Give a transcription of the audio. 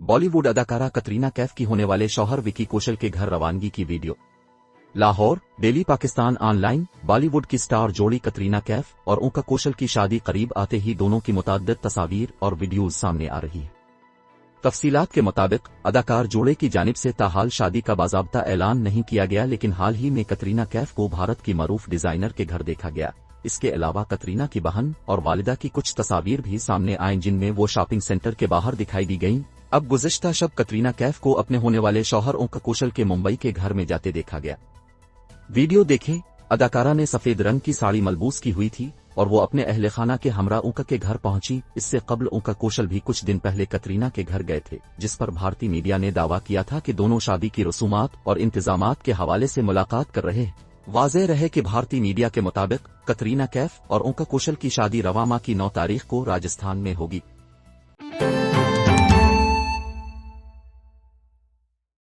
बॉलीवुड अदाकारा कतरीना कैफ की होने वाले शौहर विकी कौशल के घर रवानगी की video. Lahore, daily Pakistan online. Bollywood की स्टार जोड़ी कतरीना कैफ और ओका कौशल की शादी करीब आते ही दोनों की मुतअद्दिद तस्वीर और वीडियोज सामने आ रही है। तफसीलात के मुताबिक अदाकार जोड़े की जानिब से ताहाल शादी का बाज़ाब्ता ऐलान नहीं किया गया, लेकिन हाल ही में कतरीना कैफ को भारत की मरूफ डिजाइनर के घर देखा गया। इसके अलावा कतरीना की बहन और वालिदा की कुछ तस्वीर भी सामने आए, जिनमें वो शॉपिंग सेंटर के बाहर दिखाई दी गईं। अब गुज़िश्ता शब कतरीना कैफ को अपने होने वाले शौहर ओका कौशल के मुंबई के घर में जाते देखा गया। वीडियो देखें। अदाकारा ने सफेद रंग की साड़ी मलबूस की हुई थी और वो अपने अहले खाना के हमरा ओका के घर पहुंची। इससे कबल ओका कौशल भी कुछ दिन पहले कतरीना के घर गए थे, जिस पर भारतीय मीडिया ने दावा किया था कि दोनों शादी की रसूमात और इंतजामात के हवाले से मुलाकात कर रहे हैं। वाज़ेह रहे कि भारतीय मीडिया के मुताबिक कतरीना कैफ और ओका कौशल की शादी रवा माह की 9 तारीख को राजस्थान में होगी।